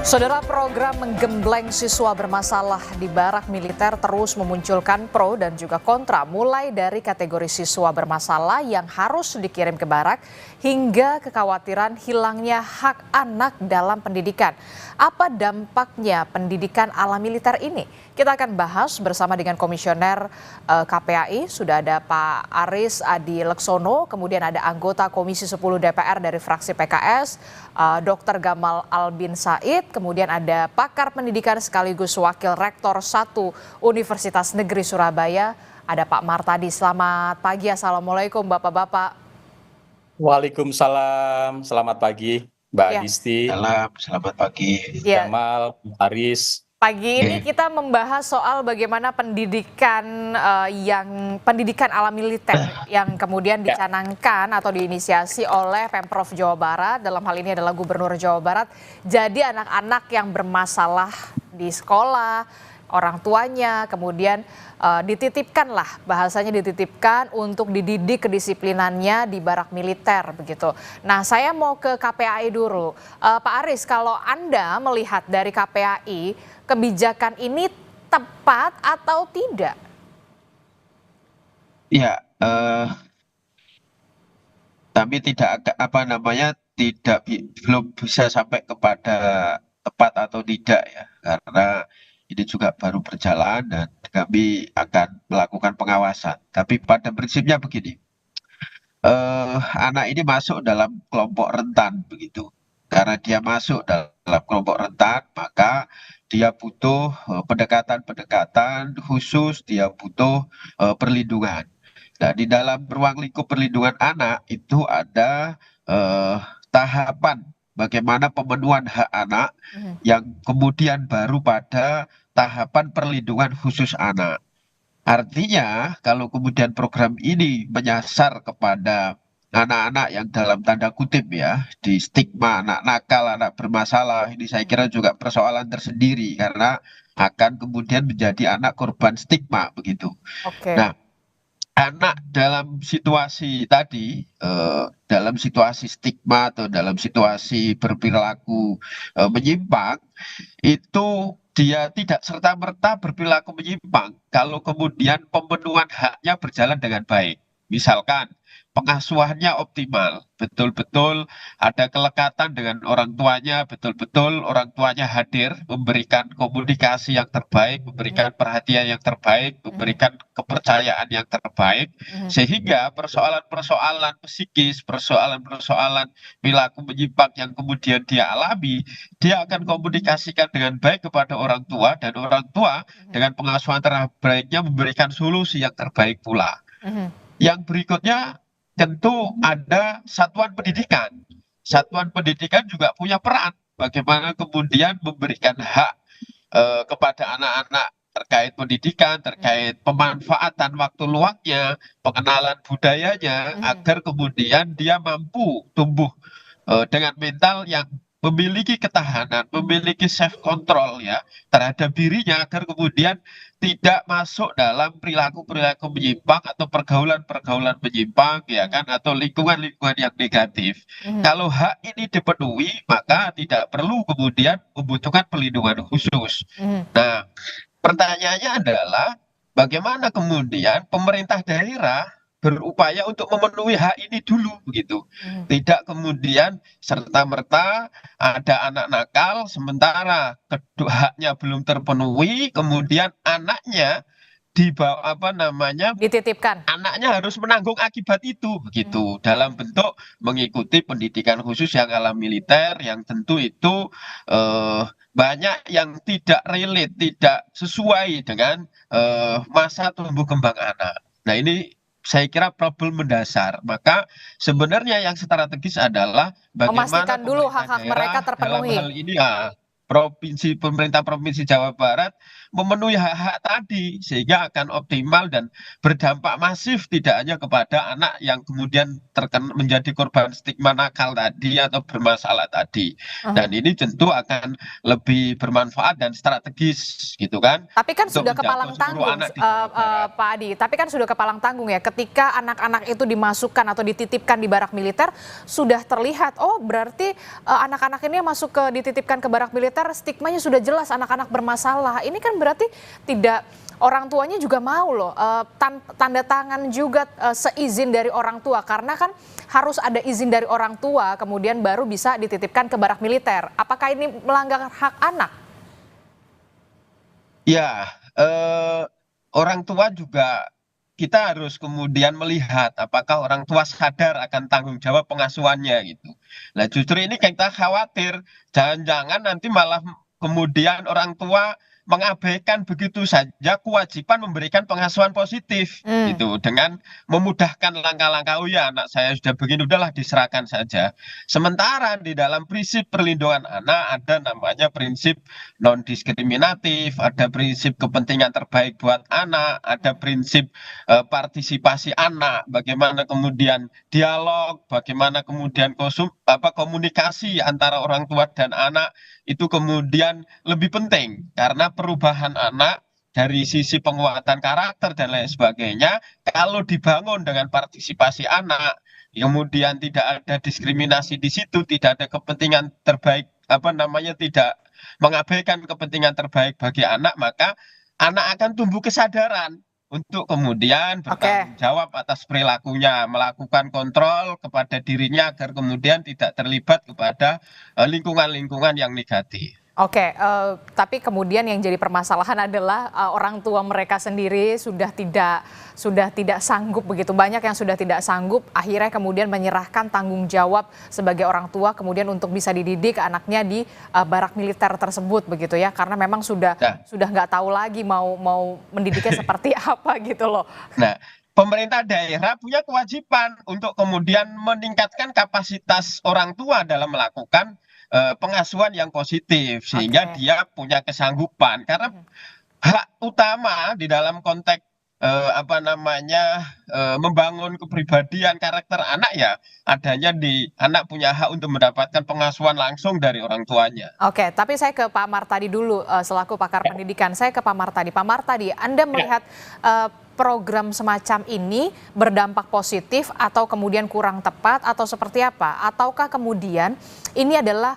Saudara, program menggembleng siswa bermasalah di barak militer terus memunculkan pro dan juga kontra, mulai dari kategori siswa bermasalah yang harus dikirim ke barak hingga kekhawatiran hilangnya hak anak dalam pendidikan. Apa dampaknya pendidikan ala militer ini? Kita akan bahas bersama dengan Komisioner KPAI, sudah ada Pak Aris Adi Leksono, kemudian ada anggota Komisi 10 DPR dari fraksi PKS, Dr. Gamal Albin Said, kemudian ada pakar pendidikan sekaligus Wakil Rektor 1 Universitas Negeri Surabaya, ada Pak Martadi. Selamat pagi, Assalamualaikum Bapak-Bapak. Waalaikumsalam, selamat pagi Mbak Disti. Selamat pagi. Gamal, Aris. Pagi ini kita membahas soal bagaimana pendidikan pendidikan ala militer yang kemudian dicanangkan atau diinisiasi oleh Pemprov Jawa Barat, dalam hal ini adalah Gubernur Jawa Barat. Jadi anak-anak yang bermasalah di sekolah, orang tuanya kemudian dititipkanlah, bahasanya dititipkan untuk dididik kedisiplinannya di barak militer begitu. Nah, saya mau ke KPAI dulu. Pak Aris, kalau Anda melihat dari KPAI, kebijakan ini tepat atau tidak? Ya, tapi belum bisa sampai kepada tepat atau tidak ya, karena ini juga baru berjalan dan kami akan melakukan pengawasan. Tapi pada prinsipnya begini, anak ini masuk dalam kelompok rentan begitu. Karena dia masuk dalam kelompok rentan, maka dia butuh pendekatan-pendekatan khusus, dia butuh perlindungan. Nah, di dalam ruang lingkup perlindungan anak itu ada tahapan bagaimana pemenuhan hak anak yang kemudian baru pada tahapan perlindungan khusus anak. Artinya, kalau kemudian program ini menyasar kepada anak-anak yang dalam tanda kutip ya, di stigma anak nakal, anak bermasalah, ini saya kira juga persoalan tersendiri karena akan kemudian menjadi anak korban stigma begitu. Nah, anak dalam situasi tadi, dalam situasi stigma atau dalam situasi berperilaku menyimpang, itu dia tidak serta-merta berperilaku menyimpang kalau kemudian pemenuhan haknya berjalan dengan baik. Misalkan pengasuhannya optimal, betul-betul ada kelekatan dengan orang tuanya, betul-betul orang tuanya hadir, memberikan komunikasi yang terbaik, memberikan perhatian yang terbaik, memberikan kepercayaan yang terbaik, sehingga persoalan-persoalan psikis, persoalan-persoalan perilaku menyimpang yang kemudian dia alami, dia akan komunikasikan dengan baik kepada orang tua, dan orang tua dengan pengasuhan terbaiknya memberikan solusi yang terbaik pula. Yang berikutnya tentu ada satuan pendidikan. Satuan pendidikan juga punya peran bagaimana kemudian memberikan hak kepada anak-anak terkait pendidikan, terkait pemanfaatan waktu luangnya, pengenalan budayanya, agar kemudian dia mampu tumbuh dengan mental yang memiliki ketahanan, memiliki self control ya terhadap dirinya, agar kemudian tidak masuk dalam perilaku-perilaku menyimpang atau pergaulan-pergaulan menyimpang ya kan, atau lingkungan-lingkungan yang negatif. Kalau hak ini dipenuhi, maka tidak perlu kemudian membutuhkan perlindungan khusus. Nah, pertanyaannya adalah bagaimana kemudian pemerintah daerah berupaya untuk memenuhi hak ini dulu begitu. Tidak kemudian serta-merta ada anak nakal sementara haknya belum terpenuhi, kemudian anaknya dititipkan. Anaknya harus menanggung akibat itu begitu, dalam bentuk mengikuti pendidikan khusus yang ala militer, yang tentu itu banyak yang tidak relate, tidak sesuai dengan masa tumbuh kembang anak. Nah, ini saya kira problem mendasar. Maka sebenarnya yang strategis adalah bagaimana memastikan dulu hak-hak mereka terpenuhi. Dalam hal ini ya, pemerintah Provinsi Jawa Barat memenuhi hak-hak tadi, sehingga akan optimal dan berdampak masif tidak hanya kepada anak yang kemudian menjadi korban stigma nakal tadi atau bermasalah tadi. Dan ini tentu akan lebih bermanfaat dan strategis gitu kan. Tapi kan sudah kepalang tanggung Pak Adi, tapi kan sudah kepalang tanggung ya, ketika anak-anak itu dimasukkan atau dititipkan di barak militer, sudah terlihat, oh berarti anak-anak ini masuk dititipkan ke barak militer militer stigmanya sudah jelas anak-anak bermasalah. Ini kan berarti tidak, orang tuanya juga mau loh tanda tangan juga seizin dari orang tua, karena kan harus ada izin dari orang tua kemudian baru bisa dititipkan ke barak militer. Apakah ini melanggar hak anak? Ya, orang tua juga kita harus kemudian melihat apakah orang tua sadar akan tanggung jawab pengasuhannya gitu. Nah, justru ini kita khawatir jangan-jangan nanti malah kemudian orang tua mengabaikan begitu saja kewajiban memberikan pengasuhan positif gitu, dengan memudahkan langkah-langkah, oh ya anak saya sudah begini udahlah diserahkan saja. Sementara di dalam prinsip perlindungan anak ada namanya prinsip non diskriminatif, ada prinsip kepentingan terbaik buat anak, ada prinsip partisipasi anak, bagaimana kemudian dialog, bagaimana kemudian komunikasi antara orang tua dan anak itu kemudian lebih penting, karena perubahan anak dari sisi penguatan karakter dan lain sebagainya kalau dibangun dengan partisipasi anak, kemudian tidak ada diskriminasi di situ, tidak ada kepentingan terbaik, tidak mengabaikan kepentingan terbaik bagi anak, maka anak akan tumbuh kesadaran untuk kemudian bertanggung jawab atas perilakunya, melakukan kontrol kepada dirinya agar kemudian tidak terlibat kepada lingkungan-lingkungan yang negatif. Oke, tapi kemudian yang jadi permasalahan adalah orang tua mereka sendiri sudah tidak sanggup, begitu banyak yang sudah tidak sanggup, akhirnya kemudian menyerahkan tanggung jawab sebagai orang tua kemudian untuk bisa dididik anaknya di barak militer tersebut, begitu ya, karena memang sudah nggak tahu lagi mau mendidiknya seperti apa gitu loh. Nah, pemerintah daerah punya kewajiban untuk kemudian meningkatkan kapasitas orang tua dalam melakukan pengasuhan yang positif, sehingga dia punya kesanggupan, karena hak utama di dalam konteks membangun kepribadian karakter anak ya adanya di anak punya hak untuk mendapatkan pengasuhan langsung dari orang tuanya. Oke, tapi saya ke Pak Martadi dulu selaku pakar pendidikan. Saya ke Pak Martadi. Pak Martadi, Anda melihat program semacam ini berdampak positif atau kemudian kurang tepat atau seperti apa? Ataukah kemudian ini adalah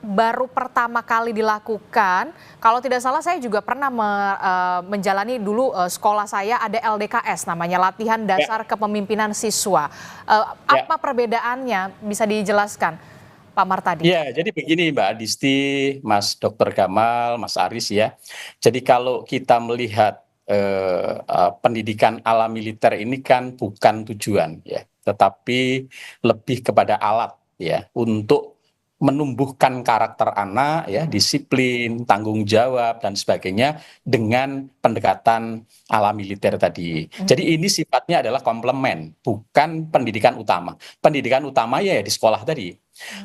baru pertama kali dilakukan? Kalau tidak salah saya juga pernah menjalani dulu, sekolah saya ada LDKS namanya, latihan dasar kepemimpinan siswa. Apa perbedaannya, bisa dijelaskan Pak Martadi? Ya, jadi begini Mbak Adisti, Mas Dr. Gamal, Mas Aris ya. Jadi kalau kita melihat pendidikan ala militer ini kan bukan tujuan ya, tetapi lebih kepada alat ya untuk menumbuhkan karakter anak ya, disiplin, tanggung jawab dan sebagainya dengan pendekatan ala militer tadi. Jadi ini sifatnya adalah komplement, bukan pendidikan utama. Pendidikan utama ya di sekolah tadi.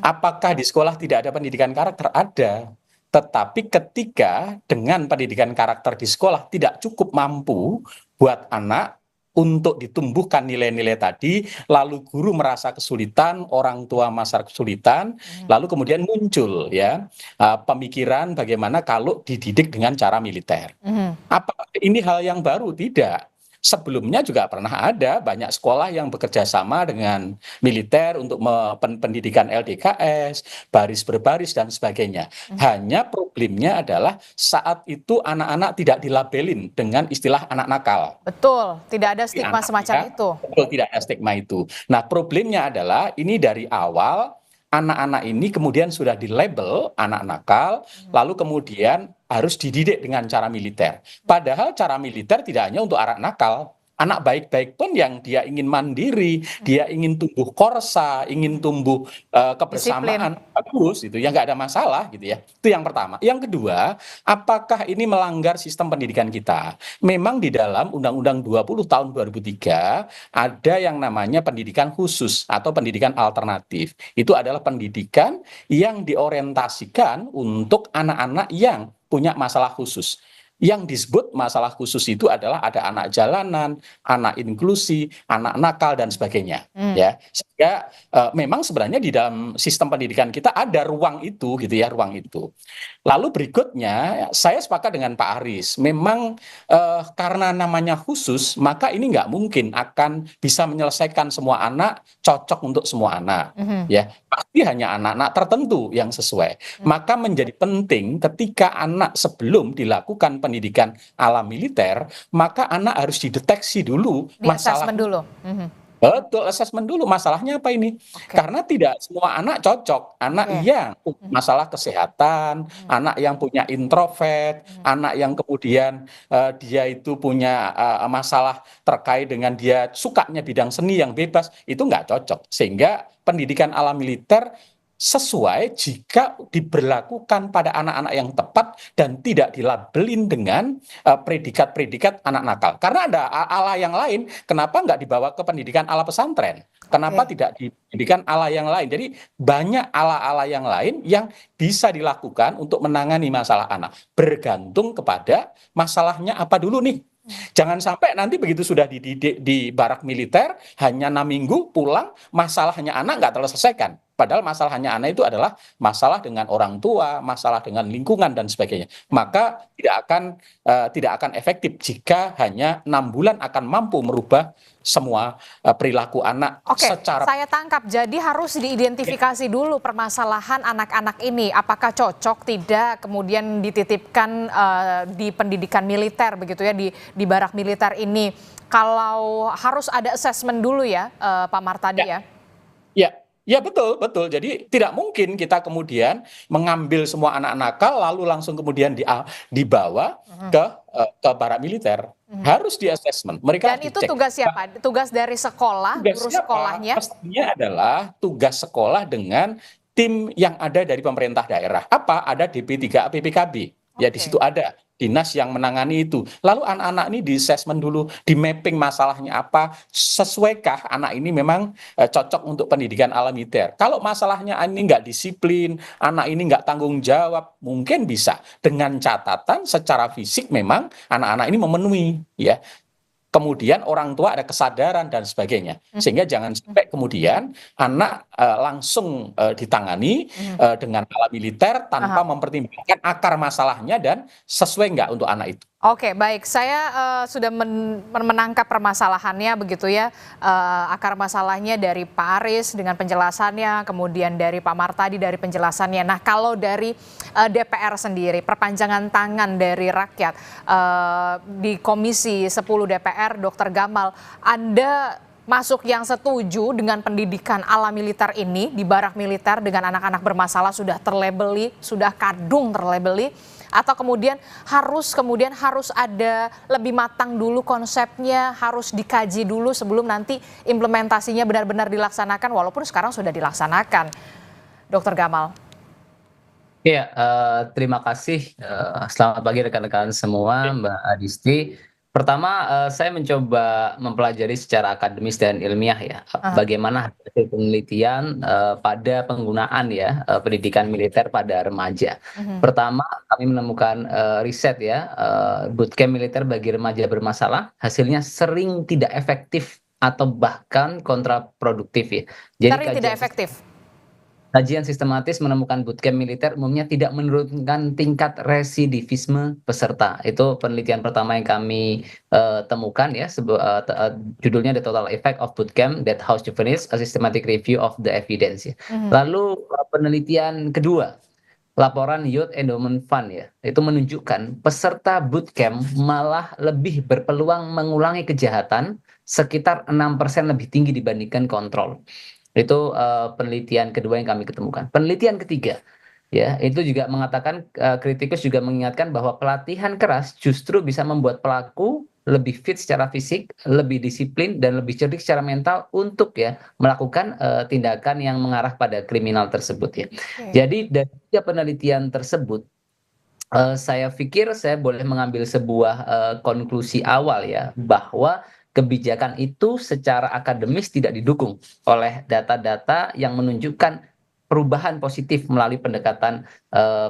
Apakah di sekolah tidak ada pendidikan karakter? Ada. Tetapi ketika dengan pendidikan karakter di sekolah tidak cukup mampu buat anak untuk ditumbuhkan nilai-nilai tadi, lalu guru merasa kesulitan, orang tua merasa kesulitan, lalu kemudian muncul ya pemikiran bagaimana kalau dididik dengan cara militer. Apa ini hal yang baru? Tidak. Sebelumnya juga pernah ada banyak sekolah yang bekerja sama dengan militer untuk pendidikan LDKS, baris berbaris dan sebagainya. Hanya problemnya adalah saat itu anak-anak tidak dilabelin dengan istilah anak nakal. Betul, tidak ada stigma semacam itu. Betul, tidak ada stigma itu. Nah, problemnya adalah ini dari awal anak-anak ini kemudian sudah dilabel anak nakal, lalu kemudian harus dididik dengan cara militer. Padahal cara militer tidak hanya untuk anak nakal, anak baik-baik pun yang dia ingin mandiri, dia ingin tumbuh korsa, ingin tumbuh kebersamaan, bagus itu ya, nggak ada masalah gitu ya. Itu yang pertama. Yang kedua, apakah ini melanggar sistem pendidikan kita? Memang di dalam Undang-Undang 20 tahun 2003 ada yang namanya pendidikan khusus atau pendidikan alternatif. Itu adalah pendidikan yang diorientasikan untuk anak-anak yang punya masalah khusus. Yang disebut masalah khusus itu adalah ada anak jalanan, anak inklusi, anak nakal dan sebagainya. Ya, sehingga memang sebenarnya di dalam sistem pendidikan kita ada ruang itu, gitu ya, ruang itu. Lalu berikutnya, saya sepakat dengan Pak Aris. Memang karena namanya khusus, maka ini nggak mungkin akan bisa menyelesaikan semua anak, cocok untuk semua anak. Ya, pasti hanya anak-anak tertentu yang sesuai. Maka menjadi penting ketika anak sebelum dilakukan pendidikan ala militer, maka anak harus dideteksi dulu Di assessment dulu. Betul, assessment dulu masalahnya apa ini? Karena tidak semua anak cocok. Anak yang punya masalah kesehatan, anak yang punya introvert, anak yang kemudian dia itu punya masalah terkait dengan dia sukanya bidang seni yang bebas, itu nggak cocok. Sehingga pendidikan ala militer sesuai jika diberlakukan pada anak-anak yang tepat dan tidak dilabelin dengan predikat-predikat anak nakal. Karena ada ala yang lain, kenapa nggak dibawa ke pendidikan ala pesantren? Kenapa tidak di pendidikan ala yang lain? Jadi banyak ala-ala yang lain yang bisa dilakukan untuk menangani masalah anak. Bergantung kepada masalahnya apa dulu nih. Jangan sampai nanti begitu sudah dididik di barak militer, hanya 6 minggu pulang, masalahnya anak nggak terselesaikan. Padahal masalahnya anak itu adalah masalah dengan orang tua, masalah dengan lingkungan dan sebagainya. Maka tidak akan efektif jika hanya 6 bulan akan mampu merubah semua perilaku anak secara. Saya tangkap. Jadi harus diidentifikasi dulu permasalahan anak-anak ini. Apakah cocok, tidak, kemudian dititipkan di pendidikan militer begitu ya, di barak militer ini. Kalau harus ada assessment dulu ya, Pak Martadi ya. Ya betul, betul. Jadi tidak mungkin kita kemudian mengambil semua anak nakal lalu langsung kemudian dibawa ke barak militer. Harus di assessment. Mereka Dan itu tugas siapa? Tugas dari sekolah, guru sekolahnya? Pastinya adalah tugas sekolah dengan tim yang ada dari pemerintah daerah. Apa? Ada DP3A PPKB. Ya di situ ada dinas yang menangani itu. Lalu anak-anak ini di assessment dulu, di mapping masalahnya apa, sesuaikah anak ini memang cocok untuk pendidikan ala militer. Kalau masalahnya ini nggak disiplin, anak ini nggak tanggung jawab, mungkin bisa. Dengan catatan secara fisik memang anak-anak ini memenuhi, ya. Kemudian orang tua ada kesadaran dan sebagainya. Sehingga jangan sampai kemudian anak langsung ditangani dengan ala militer tanpa mempertimbangkan akar masalahnya dan sesuai nggak untuk anak itu. Oke, baik. Saya sudah menangkap permasalahannya begitu ya. Akar masalahnya dari Pak Aris dengan penjelasannya, kemudian dari Pak Martadi dari penjelasannya. Nah, kalau dari DPR sendiri, perpanjangan tangan dari rakyat di Komisi 10 DPR, Dr. Gamal, Anda masuk yang setuju dengan pendidikan ala militer ini di barak militer dengan anak-anak bermasalah sudah terlabeli, sudah kadung terlabeli, atau kemudian harus ada lebih matang dulu konsepnya, harus dikaji dulu sebelum nanti implementasinya benar-benar dilaksanakan, walaupun sekarang sudah dilaksanakan, Dr. Gamal? Iya, terima kasih. Selamat pagi rekan-rekan semua, Mbak Adisti. Pertama, saya mencoba mempelajari secara akademis dan ilmiah ya, bagaimana hasil penelitian pada penggunaan ya pendidikan militer pada remaja. Pertama, kami menemukan riset ya, bootcamp militer bagi remaja bermasalah, hasilnya sering tidak efektif atau bahkan kontraproduktif ya. Sering tidak efektif. Kajian sistematis menemukan bootcamp militer umumnya tidak menurunkan tingkat residivisme peserta. Itu penelitian pertama yang kami temukan ya. Judulnya The Total Effect of Bootcamp That House Juveniles, a Systematic Review of the Evidence. Ya. Lalu penelitian kedua, laporan Youth Endowment Fund ya, itu menunjukkan peserta bootcamp malah lebih berpeluang mengulangi kejahatan sekitar 6% lebih tinggi dibandingkan kontrol. Itu penelitian kedua yang kami ketemukan. Penelitian ketiga, ya, itu juga mengatakan, kritikus juga mengingatkan bahwa pelatihan keras justru bisa membuat pelaku lebih fit secara fisik, lebih disiplin, dan lebih cerdik secara mental untuk ya melakukan tindakan yang mengarah pada kriminal tersebut ya. Jadi dari 3 penelitian tersebut, saya pikir saya boleh mengambil sebuah konklusi awal ya, bahwa kebijakan itu secara akademis tidak didukung oleh data-data yang menunjukkan perubahan positif melalui pendekatan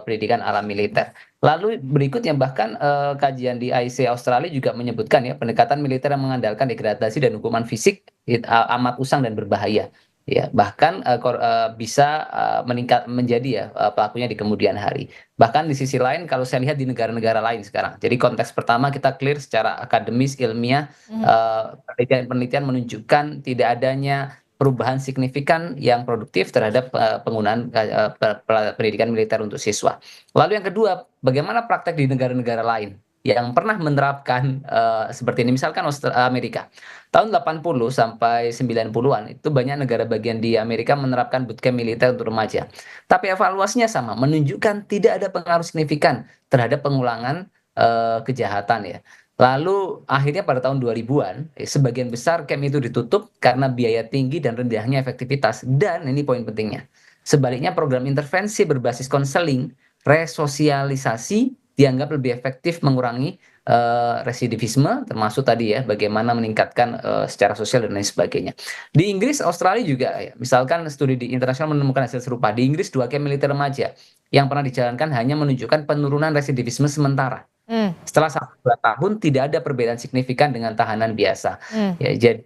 pendidikan ala militer. Lalu berikutnya bahkan kajian di IC Australia juga menyebutkan ya pendekatan militer yang mengandalkan degradasi dan hukuman fisik amat usang dan berbahaya. Ya, bahkan bisa meningkat menjadi ya pelakunya di kemudian hari. Bahkan di sisi lain kalau saya lihat di negara-negara lain sekarang. Jadi konteks pertama kita clear secara akademis ilmiah penelitian menunjukkan tidak adanya perubahan signifikan yang produktif terhadap penggunaan pendidikan militer untuk siswa. Lalu yang kedua, bagaimana praktek di negara-negara lain yang pernah menerapkan seperti ini, misalkan Amerika. Tahun 80 sampai 90-an itu banyak negara bagian di Amerika menerapkan bootcamp militer untuk remaja. Tapi evaluasinya sama, menunjukkan tidak ada pengaruh signifikan terhadap pengulangan kejahatan ya. Lalu akhirnya pada tahun 2000-an, sebagian besar camp itu ditutup karena biaya tinggi dan rendahnya efektivitas. Dan ini poin pentingnya. Sebaliknya program intervensi berbasis konseling, resosialisasi dianggap lebih efektif mengurangi residivisme, termasuk tadi ya bagaimana meningkatkan secara sosial dan lain sebagainya. Di Inggris, Australia juga ya, misalkan studi di internasional menemukan hasil serupa. Di Inggris 2 camp militer remaja yang pernah dijalankan hanya menunjukkan penurunan residivisme sementara. Setelah 1-2 tahun tidak ada perbedaan signifikan dengan tahanan biasa. Ya, jadi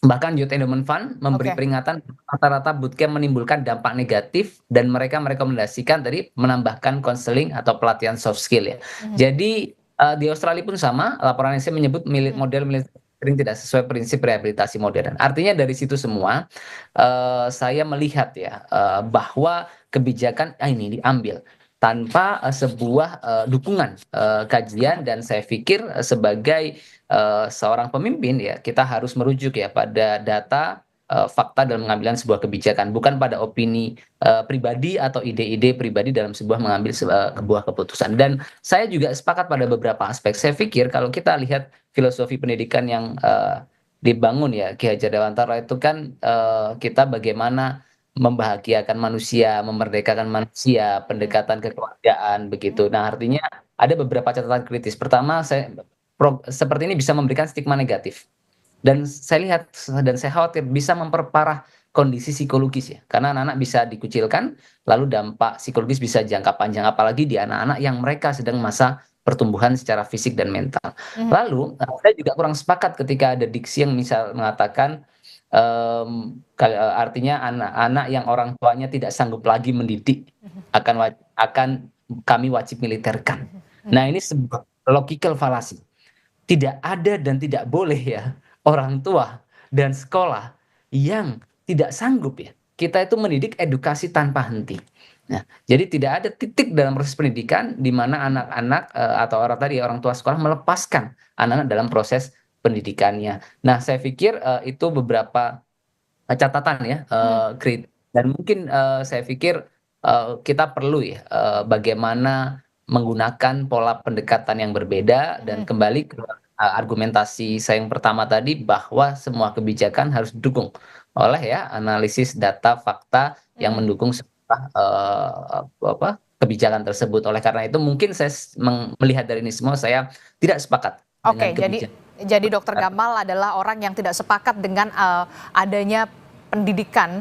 bahkan Youth Endowment Fund memberi peringatan rata-rata bootcamp menimbulkan dampak negatif dan mereka merekomendasikan tadi menambahkan konseling atau pelatihan soft skill ya. Jadi di Australia pun sama, laporan IC menyebut model militer tidak sesuai prinsip rehabilitasi modern. Artinya dari situ semua saya melihat ya bahwa kebijakan ini diambil tanpa sebuah dukungan kajian, dan saya pikir sebagai seorang pemimpin ya kita harus merujuk ya pada data, fakta dalam pengambilan sebuah kebijakan, bukan pada opini pribadi atau ide-ide pribadi dalam sebuah mengambil sebuah keputusan. Dan saya juga sepakat pada beberapa aspek. Saya pikir kalau kita lihat filosofi pendidikan yang dibangun ya Ki Hajar Dewantara itu kan kita bagaimana membahagiakan manusia, memerdekakan manusia, pendekatan kekeluargaan begitu. Nah, artinya ada beberapa catatan kritis. Pertama, seperti ini bisa memberikan stigma negatif. Dan saya lihat dan saya khawatir bisa memperparah kondisi psikologis ya. Karena anak-anak bisa dikucilkan, lalu dampak psikologis bisa jangka panjang, apalagi di anak-anak yang mereka sedang masa pertumbuhan secara fisik dan mental. Lalu, saya juga kurang sepakat ketika ada diksi yang misal mengatakan artinya anak-anak yang orang tuanya tidak sanggup lagi mendidik akan kami wajib militerkan. Nah, ini sebuah logical fallacy. Tidak ada dan tidak boleh ya orang tua dan sekolah yang tidak sanggup ya. Kita itu mendidik edukasi tanpa henti. Nah, jadi tidak ada titik dalam proses pendidikan di mana anak-anak atau orang tua sekolah melepaskan anak-anak dalam proses pendidikannya. Nah, saya pikir itu beberapa catatan ya, dan mungkin saya pikir kita perlu ya bagaimana menggunakan pola pendekatan yang berbeda, dan kembali ke argumentasi saya yang pertama tadi bahwa semua kebijakan harus didukung oleh ya analisis data fakta yang mendukung kebijakan tersebut. Oleh karena itu mungkin saya melihat dari ini semua saya tidak sepakat. Oke, jadi Dr. Gamal adalah orang yang tidak sepakat dengan adanya pendidikan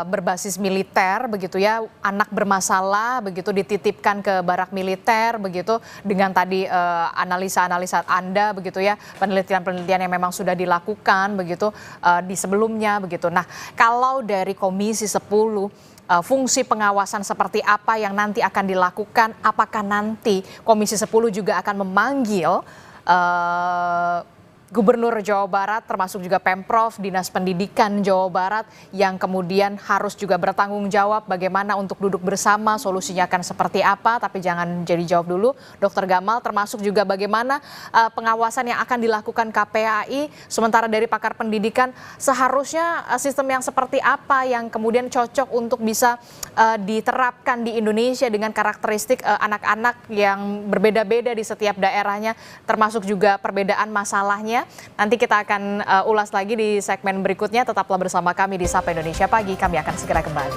berbasis militer begitu ya, anak bermasalah begitu dititipkan ke barak militer begitu, dengan tadi analisa-analisa Anda begitu ya, penelitian-penelitian yang memang sudah dilakukan begitu di sebelumnya begitu. Nah, kalau dari Komisi 10 fungsi pengawasan seperti apa yang nanti akan dilakukan? Apakah nanti Komisi 10 juga akan memanggil Gubernur Jawa Barat, termasuk juga Pemprov, Dinas Pendidikan Jawa Barat, yang kemudian harus juga bertanggung jawab bagaimana untuk duduk bersama, solusinya akan seperti apa? Tapi jangan jadi jawab dulu, Dr. Gamal, termasuk juga bagaimana pengawasan yang akan dilakukan KPAI, sementara dari pakar pendidikan seharusnya sistem yang seperti apa yang kemudian cocok untuk bisa diterapkan di Indonesia dengan karakteristik anak-anak yang berbeda-beda di setiap daerahnya, termasuk juga perbedaan masalahnya. Nanti kita akan ulas lagi di segmen berikutnya. Tetaplah bersama kami di Sapa Indonesia Pagi. Kami akan segera kembali.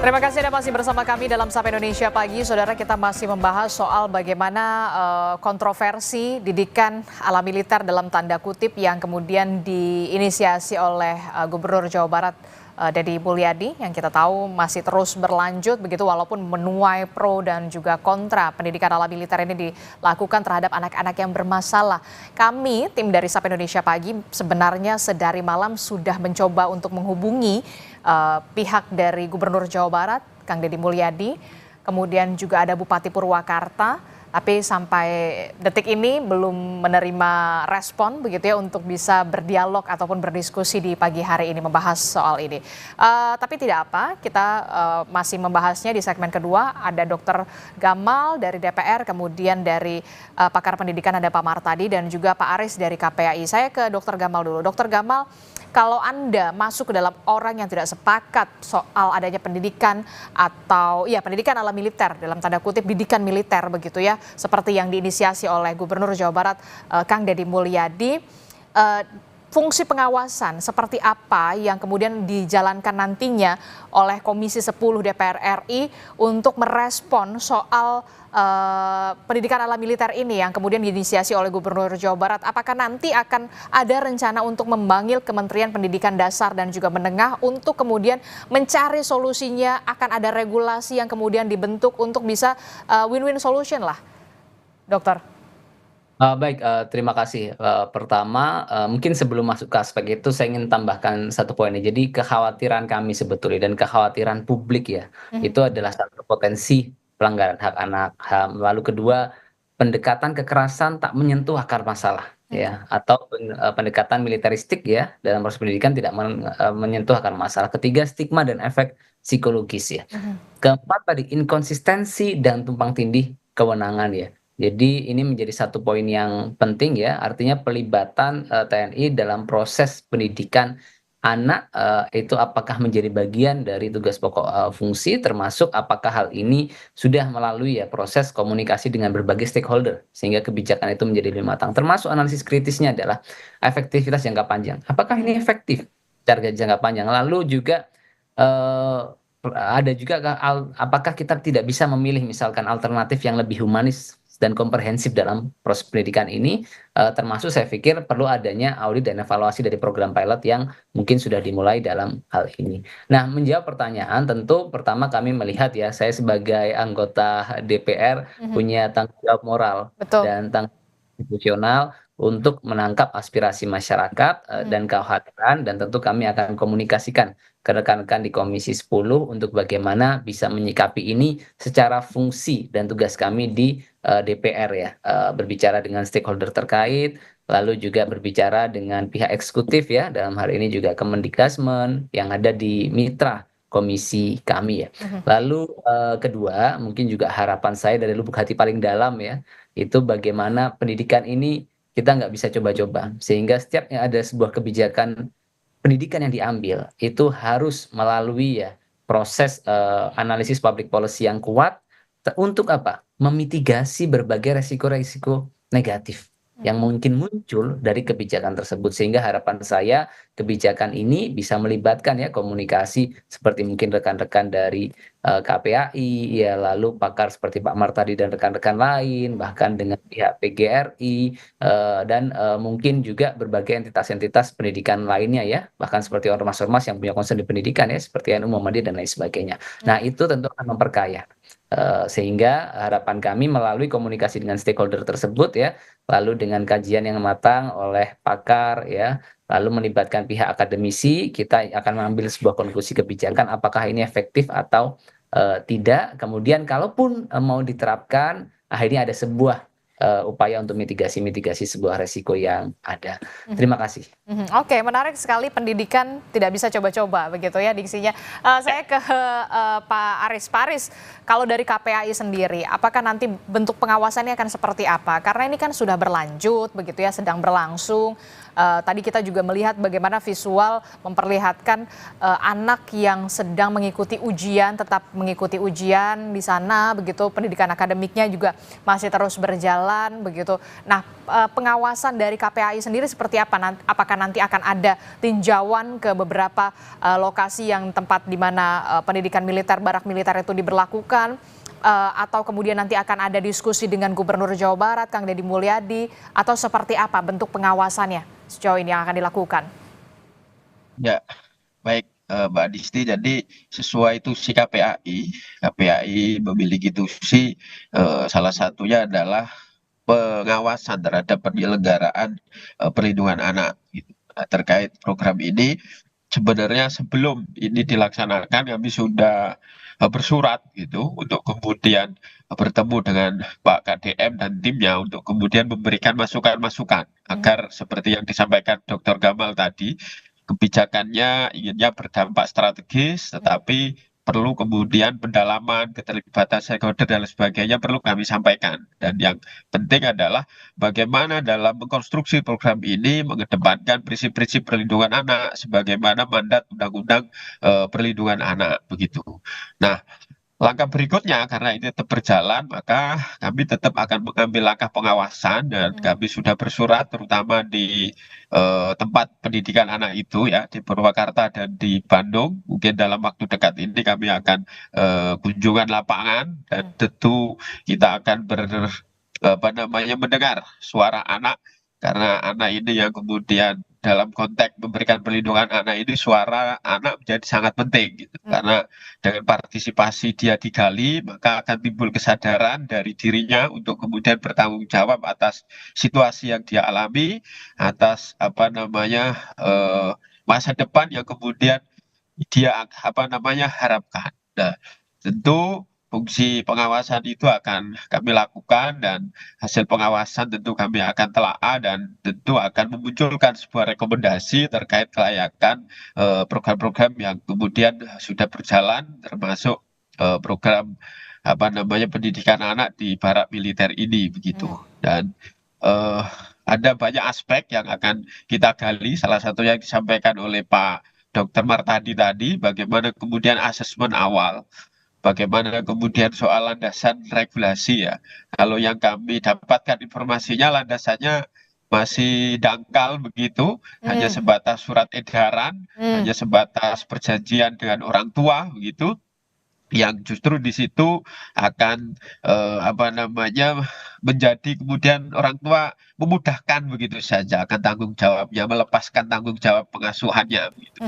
Terima kasih Anda masih bersama kami dalam Sapa Indonesia Pagi. Saudara, kita masih membahas soal bagaimana kontroversi didikan ala militer dalam tanda kutip yang kemudian diinisiasi oleh Gubernur Jawa Barat Deddy Mulyadi, yang kita tahu masih terus berlanjut begitu walaupun menuai pro dan juga kontra. Pendidikan ala militer ini dilakukan terhadap anak-anak yang bermasalah. Kami tim dari Sapa Indonesia Pagi sebenarnya sedari malam sudah mencoba untuk menghubungi pihak dari Gubernur Jawa Barat, Kang Deddy Mulyadi, kemudian juga ada Bupati Purwakarta, tapi sampai detik ini belum menerima respon begitu ya untuk bisa berdialog ataupun berdiskusi di pagi hari ini membahas soal ini. Tapi tidak apa, kita masih membahasnya di segmen kedua. Ada Dr. Gamal dari DPR, kemudian dari pakar pendidikan ada Pak Martadi dan juga Pak Aris dari KPAI. Saya ke Dr. Gamal dulu. Dr. Gamal, kalau Anda masuk ke dalam orang yang tidak sepakat soal adanya pendidikan atau ya pendidikan ala militer dalam tanda kutip didikan militer begitu ya, seperti yang diinisiasi oleh Gubernur Jawa Barat Kang Deddy Mulyadi, fungsi pengawasan seperti apa yang kemudian dijalankan nantinya oleh Komisi 10 DPR RI untuk merespon soal pendidikan ala militer ini yang kemudian diinisiasi oleh Gubernur Jawa Barat? Apakah nanti akan ada rencana untuk memanggil Kementerian Pendidikan Dasar dan juga Menengah untuk kemudian mencari solusinya? Akan ada regulasi yang kemudian dibentuk untuk bisa win-win solution lah, Dokter? Baik, terima kasih. Pertama, mungkin sebelum masuk ke aspek itu, saya ingin tambahkan satu poin. Jadi kekhawatiran kami sebetulnya dan kekhawatiran publik ya, itu adalah satu potensi pelanggaran hak anak, HAM. Lalu kedua, pendekatan kekerasan tak menyentuh akar masalah ya, atau pendekatan militeristik ya dalam proses pendidikan tidak menyentuh akar masalah. Ketiga, stigma dan efek psikologis ya. Keempat tadi, inkonsistensi dan tumpang tindih kewenangan ya. Jadi ini menjadi satu poin yang penting ya, artinya pelibatan TNI dalam proses pendidikan anak itu apakah menjadi bagian dari tugas pokok fungsi, termasuk apakah hal ini sudah melalui ya proses komunikasi dengan berbagai stakeholder sehingga kebijakan itu menjadi lebih matang. Termasuk analisis kritisnya adalah efektivitas jangka panjang. Apakah ini efektif target jangka panjang? Lalu juga ada juga apakah kita tidak bisa memilih misalkan alternatif yang lebih humanis dan komprehensif dalam proses pendidikan ini, termasuk saya pikir perlu adanya audit dan evaluasi dari program pilot yang mungkin sudah dimulai dalam hal ini. Nah, menjawab pertanyaan, tentu pertama kami melihat ya, saya sebagai anggota DPR punya tanggung jawab moral dan tanggung jawab institusional untuk menangkap aspirasi masyarakat dan kekhawatiran, dan tentu kami akan komunikasikan ke rekan-rekan di Komisi 10 untuk bagaimana bisa menyikapi ini secara fungsi dan tugas kami di DPR ya, berbicara dengan stakeholder terkait, lalu juga berbicara dengan pihak eksekutif ya, dalam hal ini juga Kemendikbudrismen yang ada di mitra komisi kami ya. Lalu kedua, mungkin juga harapan saya dari lubuk hati paling dalam ya, itu bagaimana pendidikan ini kita nggak bisa coba-coba, sehingga setiap ada sebuah kebijakan pendidikan yang diambil itu harus melalui ya proses analisis public policy yang kuat untuk apa? Memitigasi berbagai resiko-resiko negatif yang mungkin muncul dari kebijakan tersebut, sehingga harapan saya kebijakan ini bisa melibatkan ya komunikasi seperti mungkin rekan-rekan dari KPAI ya, lalu pakar seperti Pak Martadi dan rekan-rekan lain, bahkan dengan pihak PGRI dan mungkin juga berbagai entitas-entitas pendidikan lainnya ya, bahkan seperti ormas-ormas yang punya concern di pendidikan ya, seperti NU Muhammadiyah dan lain sebagainya. Nah, itu tentu akan memperkaya. Sehingga harapan kami melalui komunikasi dengan stakeholder tersebut ya, lalu dengan kajian yang matang oleh pakar ya, lalu melibatkan pihak akademisi, kita akan mengambil sebuah konklusi kebijakan apakah ini efektif atau tidak. Kemudian kalaupun mau diterapkan, akhirnya ada sebuah upaya untuk mitigasi sebuah resiko yang ada. Terima kasih. Oke, menarik sekali, pendidikan tidak bisa coba-coba begitu ya diksinya. Saya ke Pak Aris. Pak Aris, kalau dari KPAI sendiri, apakah nanti bentuk pengawasannya akan seperti apa? Karena ini kan sudah berlanjut begitu ya, sedang berlangsung. Tadi kita juga melihat bagaimana visual memperlihatkan anak yang sedang mengikuti ujian, tetap mengikuti ujian di sana begitu, pendidikan akademiknya juga masih terus berjalan. berjalan begitu. Nah, pengawasan dari KPAI sendiri seperti apa? Apakah nanti akan ada tinjauan ke beberapa lokasi yang tempat di mana pendidikan militer, barak militer itu diberlakukan? Atau kemudian nanti akan ada diskusi dengan Gubernur Jawa Barat, Kang Deddy Mulyadi, atau seperti apa bentuk pengawasannya sejauh ini yang akan dilakukan? Ya, baik Mbak Disti, jadi sesuai tusi KPAI memiliki tusi salah satunya adalah pengawasan terhadap penyelenggaraan perlindungan anak gitu. Nah, terkait program ini sebenarnya sebelum ini dilaksanakan kami sudah bersurat gitu untuk kemudian bertemu dengan Pak KDM dan timnya untuk kemudian memberikan masukan-masukan agar seperti yang disampaikan Dr. Gamal tadi, kebijakannya inginnya berdampak strategis, tetapi perlu kemudian pendalaman, keterlibatan stakeholder dan sebagainya perlu kami sampaikan. Dan yang penting adalah bagaimana dalam mengkonstruksi program ini mengedepankan prinsip-prinsip perlindungan anak sebagaimana mandat Undang-Undang Perlindungan Anak begitu. Nah, langkah berikutnya karena ini tetap berjalan, maka kami tetap akan mengambil langkah pengawasan dan kami sudah bersurat terutama di tempat pendidikan anak itu ya di Purwakarta dan di Bandung. Mungkin dalam waktu dekat ini kami akan kunjungan lapangan dan tentu kita akan mendengar suara anak karena anak ini yang kemudian dalam konteks memberikan perlindungan anak ini suara anak menjadi sangat penting gitu. Karena dengan partisipasi dia digali maka akan timbul kesadaran dari dirinya untuk kemudian bertanggung jawab atas situasi yang dia alami, atas masa depan yang kemudian dia harapkan. Nah, tentu fungsi pengawasan itu akan kami lakukan dan hasil pengawasan tentu kami akan telaah dan tentu akan memunculkan sebuah rekomendasi terkait kelayakan program-program yang kemudian sudah berjalan termasuk program pendidikan anak di barak militer ini begitu. Dan ada banyak aspek yang akan kita gali, salah satu yang disampaikan oleh Pak Dr. Martadi tadi, bagaimana kemudian asesmen awal, bagaimana kemudian soal landasan regulasi ya. Kalau yang kami dapatkan informasinya landasannya masih dangkal begitu, hanya sebatas surat edaran, hanya sebatas perjanjian dengan orang tua begitu, yang justru di situ akan menjadi kemudian orang tua memudahkan begitu saja akan tanggung jawabnya, melepaskan tanggung jawab pengasuhannya begitu.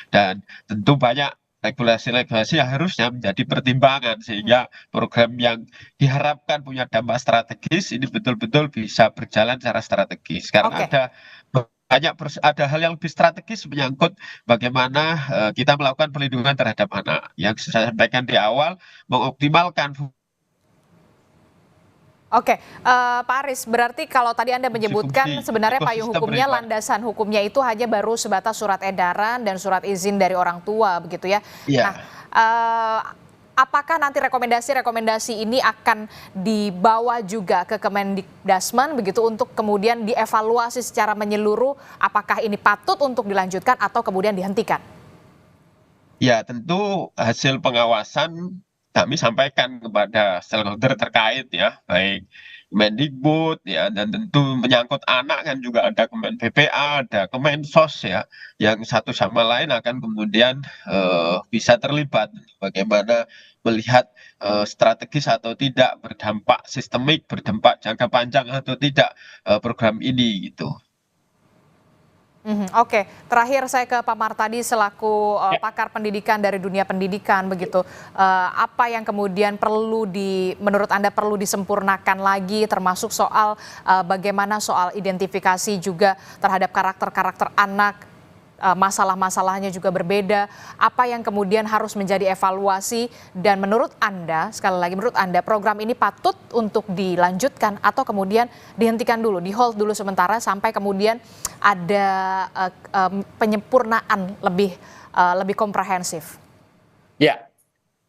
Dan tentu banyak regulasi-regulasi yang harusnya menjadi pertimbangan sehingga program yang diharapkan punya dampak strategis ini betul-betul bisa berjalan secara strategis karena ada hal yang lebih strategis menyangkut bagaimana kita melakukan perlindungan terhadap anak yang saya sampaikan di awal, mengoptimalkan. Oke, Pak Aris, berarti kalau tadi Anda menyebutkan sebenarnya payung hukumnya, landasan hukumnya itu hanya baru sebatas surat edaran dan surat izin dari orang tua, begitu ya? Iya. Nah, apakah nanti rekomendasi-rekomendasi ini akan dibawa juga ke Kemendikbudrismen begitu untuk kemudian dievaluasi secara menyeluruh apakah ini patut untuk dilanjutkan atau kemudian dihentikan? Ya, tentu hasil pengawasan kami sampaikan kepada stakeholder terkait ya, baik Kemendikbud ya, dan tentu menyangkut anak kan juga ada Kemen PPA, ada Kemensos ya, yang satu sama lain akan kemudian bisa terlibat bagaimana melihat strategis atau tidak, berdampak sistemik, berdampak jangka panjang atau tidak program ini gitu. Oke, terakhir saya ke Pak Martadi selaku pakar pendidikan dari dunia pendidikan begitu. Apa yang kemudian menurut Anda perlu disempurnakan lagi termasuk soal bagaimana soal identifikasi juga terhadap karakter-karakter anak, masalah-masalahnya juga berbeda. Apa yang kemudian harus menjadi evaluasi dan menurut Anda, sekali lagi menurut Anda program ini patut untuk dilanjutkan atau kemudian dihentikan dulu, di hold dulu sementara sampai kemudian ada penyempurnaan lebih komprehensif? Ya,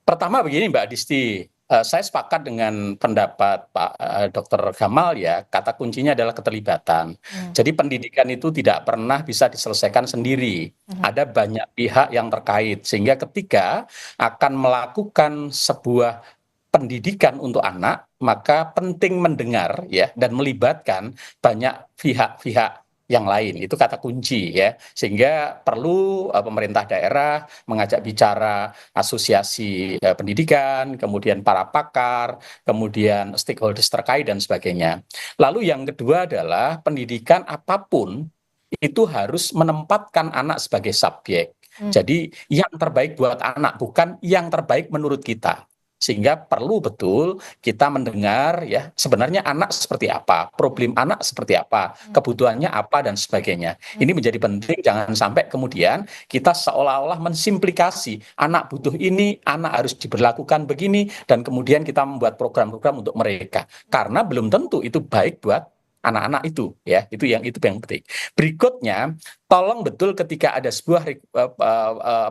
pertama begini Mbak Disti, saya sepakat dengan pendapat Pak Dr. Gamal ya, kata kuncinya adalah keterlibatan. Jadi pendidikan itu tidak pernah bisa diselesaikan sendiri. Ada banyak pihak yang terkait, sehingga ketika akan melakukan sebuah pendidikan untuk anak, maka penting mendengar ya dan melibatkan banyak pihak-pihak yang lain. Itu kata kunci ya. Sehingga perlu pemerintah daerah mengajak bicara asosiasi pendidikan, kemudian para pakar, kemudian stakeholders terkait dan sebagainya. Lalu yang kedua adalah pendidikan apapun itu harus menempatkan anak sebagai subjek. Jadi yang terbaik buat anak bukan yang terbaik menurut kita. Sehingga perlu betul kita mendengar ya sebenarnya anak seperti apa, problem anak seperti apa, kebutuhannya apa dan sebagainya. Ini menjadi penting, jangan sampai kemudian kita seolah-olah mensimplikasi anak butuh ini, anak harus diberlakukan begini dan kemudian kita membuat program-program untuk mereka. Karena belum tentu itu baik buat anak-anak itu ya, itu yang penting. Berikutnya, tolong betul ketika ada sebuah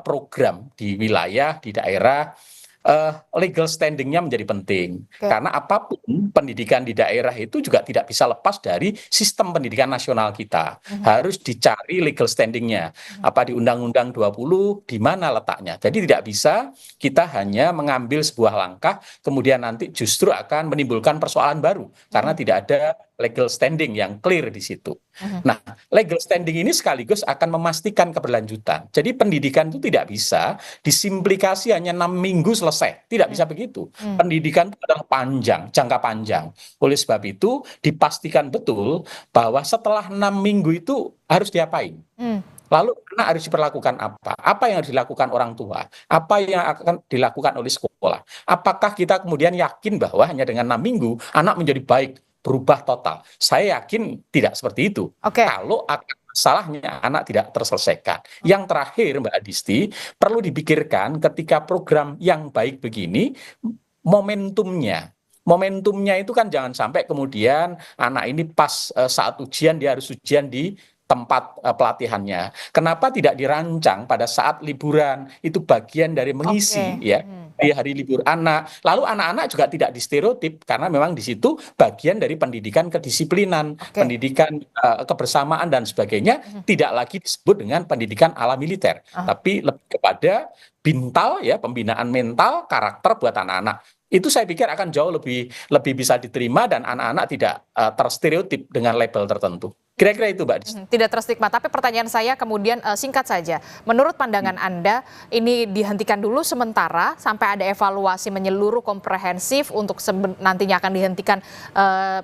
program di wilayah, di daerah, legal standing-nya menjadi penting. Karena apapun pendidikan di daerah itu juga tidak bisa lepas dari sistem pendidikan nasional kita. Harus dicari legal standing-nya. Apa di Undang-Undang 20, di mana letaknya. Jadi tidak bisa kita hanya mengambil sebuah langkah, kemudian nanti justru akan menimbulkan persoalan baru. Karena tidak ada legal standing yang clear di situ. Nah, legal standing ini sekaligus akan memastikan keberlanjutan. Jadi pendidikan itu tidak bisa disimplikasi hanya 6 minggu selesai. Tidak bisa begitu. Pendidikan itu adalah panjang, jangka panjang. Oleh sebab itu dipastikan betul bahwa setelah 6 minggu itu harus diapain. Lalu anak harus diperlakukan apa? Apa yang harus dilakukan orang tua? Apa yang akan dilakukan oleh sekolah? Apakah kita kemudian yakin bahwa hanya dengan 6 minggu anak menjadi baik, berubah total? Saya yakin tidak seperti itu. Kalau masalahnya anak tidak terselesaikan. Yang terakhir Mbak Adisti, perlu dipikirkan ketika program yang baik begini, momentumnya. Momentumnya itu kan jangan sampai kemudian anak ini pas saat ujian dia harus ujian di tempat pelatihannya. Kenapa tidak dirancang pada saat liburan? Itu bagian dari mengisi ya di hari libur anak. Lalu anak-anak juga tidak distereotip karena memang di situ bagian dari pendidikan kedisiplinan, pendidikan kebersamaan dan sebagainya tidak lagi disebut dengan pendidikan ala militer, tapi lebih kepada bintal ya, pembinaan mental, karakter buat anak-anak. Itu saya pikir akan jauh lebih bisa diterima dan anak-anak tidak terstereotip dengan label tertentu. Kira-kira itu, Mbak Dis. Tidak terstigma, tapi pertanyaan saya kemudian singkat saja. Menurut pandangan Anda, ini dihentikan dulu sementara sampai ada evaluasi menyeluruh komprehensif untuk nantinya akan dihentikan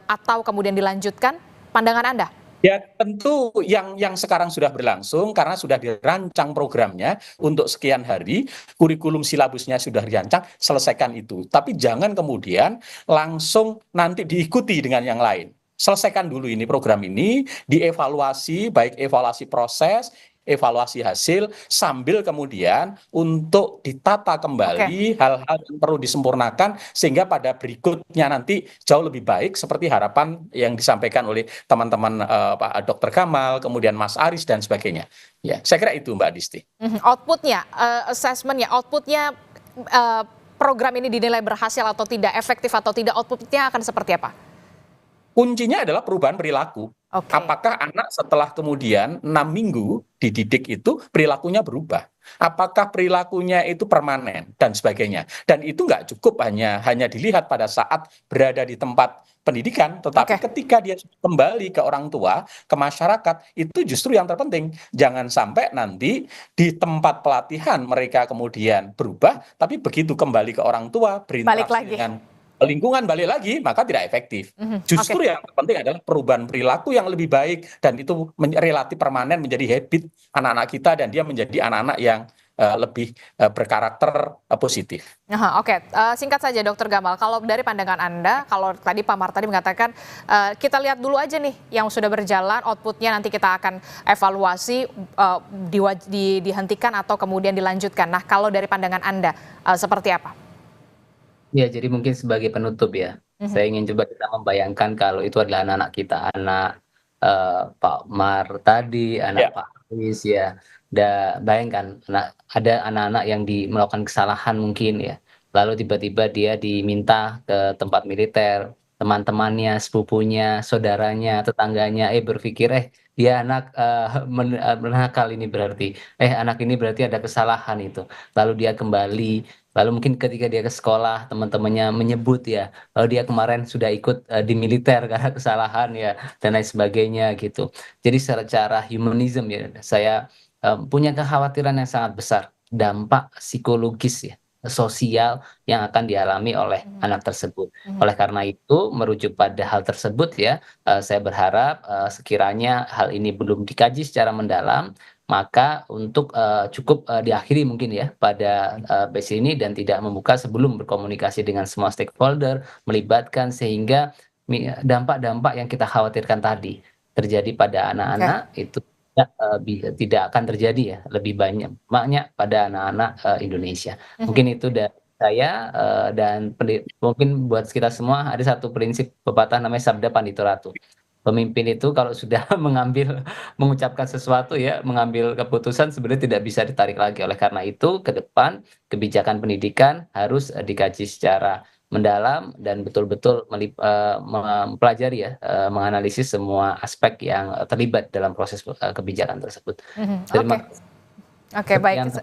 atau kemudian dilanjutkan? Pandangan Anda? Ya tentu yang sekarang sudah berlangsung karena sudah dirancang programnya untuk sekian hari, kurikulum silabusnya sudah dirancang, selesaikan itu. Tapi jangan kemudian langsung nanti diikuti dengan yang lain. Selesaikan dulu ini program ini, dievaluasi, baik evaluasi proses, evaluasi hasil, sambil kemudian untuk ditata kembali hal-hal yang perlu disempurnakan sehingga pada berikutnya nanti jauh lebih baik seperti harapan yang disampaikan oleh teman-teman Pak Dr. Kamal, kemudian Mas Aris dan sebagainya. Ya, saya kira itu Mbak Disti. Outputnya, assessmentnya, outputnya program ini dinilai berhasil atau tidak, efektif atau tidak, outputnya akan seperti apa? Kuncinya adalah perubahan perilaku. Apakah anak setelah kemudian 6 minggu dididik itu perilakunya berubah? Apakah perilakunya itu permanen dan sebagainya? Dan itu nggak cukup hanya dilihat pada saat berada di tempat pendidikan, tetapi ketika dia kembali ke orang tua, ke masyarakat, itu justru yang terpenting. Jangan sampai nanti di tempat pelatihan mereka kemudian berubah, tapi begitu kembali ke orang tua, berinteraksi dengan lingkungan balik lagi, maka tidak efektif. Justru yang penting adalah perubahan perilaku yang lebih baik dan itu relatif permanen menjadi habit anak-anak kita dan dia menjadi anak-anak yang lebih berkarakter positif. Singkat saja Dr. Gamal, kalau dari pandangan Anda, kalau tadi Pak Mar tadi mengatakan kita lihat dulu aja nih yang sudah berjalan, outputnya nanti kita akan evaluasi dihentikan atau kemudian dilanjutkan. Nah kalau dari pandangan Anda seperti apa? Ya, jadi mungkin sebagai penutup ya, saya ingin coba kita membayangkan kalau itu adalah anak-anak kita, anak Pak Mar tadi, anak Pak Aris ya. Bayangkan ada anak-anak yang melakukan kesalahan mungkin ya, lalu tiba-tiba dia diminta ke tempat militer, teman-temannya, sepupunya, saudaranya, tetangganya, berpikir dia anak menakal ini berarti, anak ini berarti ada kesalahan itu, lalu dia kembali Lalu mungkin ketika dia ke sekolah, teman-temannya menyebut ya, dia kemarin sudah ikut di militer karena kesalahan ya, dan lain sebagainya gitu. Jadi secara humanism ya, saya punya kekhawatiran yang sangat besar, dampak psikologis ya, sosial yang akan dialami oleh anak tersebut. Oleh karena itu, merujuk pada hal tersebut ya, saya berharap sekiranya hal ini belum dikaji secara mendalam, maka untuk cukup diakhiri mungkin ya pada base ini dan tidak membuka sebelum berkomunikasi dengan semua stakeholder, melibatkan sehingga dampak-dampak yang kita khawatirkan tadi terjadi pada Oke. anak-anak itu tidak akan terjadi ya, lebih banyak pada anak-anak Indonesia. Mungkin itu dari saya dan mungkin buat kita semua ada satu prinsip pepatah namanya Sabda Pandito Ratu. Pemimpin itu kalau sudah mengucapkan sesuatu ya, mengambil keputusan sebenarnya tidak bisa ditarik lagi. Oleh karena itu, ke depan kebijakan pendidikan harus dikaji secara mendalam dan betul-betul mempelajari ya, menganalisis semua aspek yang terlibat dalam proses kebijakan tersebut. Oke. Oke, baik.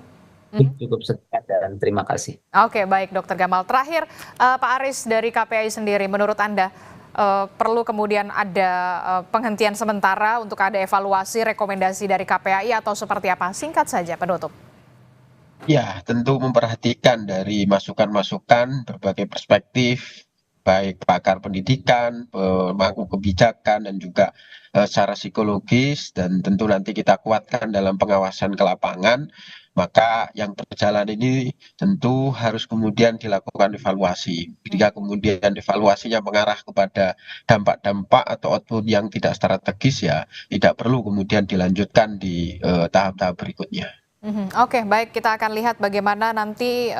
Cukup sekian dan terima kasih. Oke, baik Dokter Gamal. Terakhir, Pak Aris dari KPAI sendiri, menurut Anda perlu kemudian ada penghentian sementara untuk ada evaluasi rekomendasi dari KPAI atau seperti apa? Singkat saja penutup. Ya, tentu memperhatikan dari masukan-masukan berbagai perspektif, baik pakar pendidikan, pemangku kebijakan, dan juga secara psikologis, dan tentu nanti kita kuatkan dalam pengawasan ke lapangan. Maka yang berjalan ini tentu harus kemudian dilakukan evaluasi. Jika kemudian evaluasinya mengarah kepada dampak-dampak atau output yang tidak strategis, ya tidak perlu kemudian dilanjutkan di tahap-tahap berikutnya. Oke, baik, kita akan lihat bagaimana nanti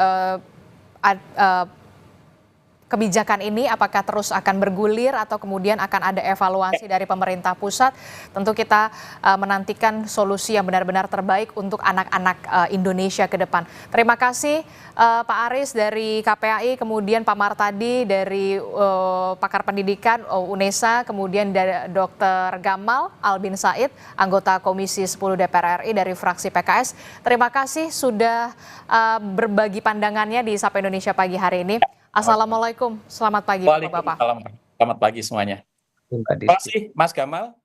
kebijakan ini apakah terus akan bergulir atau kemudian akan ada evaluasi dari pemerintah pusat. Tentu kita menantikan solusi yang benar-benar terbaik untuk anak-anak Indonesia ke depan. Terima kasih Pak Aris dari KPAI, kemudian Pak Martadi dari pakar pendidikan UNESA, kemudian dari Dr. Gamal Albin Said, anggota Komisi 10 DPR RI dari fraksi PKS. Terima kasih sudah berbagi pandangannya di Sapa Indonesia pagi hari ini. Assalamualaikum, selamat pagi Bapak-Bapak. Waalaikumsalam, selamat pagi semuanya. Terima kasih Mas Gamal.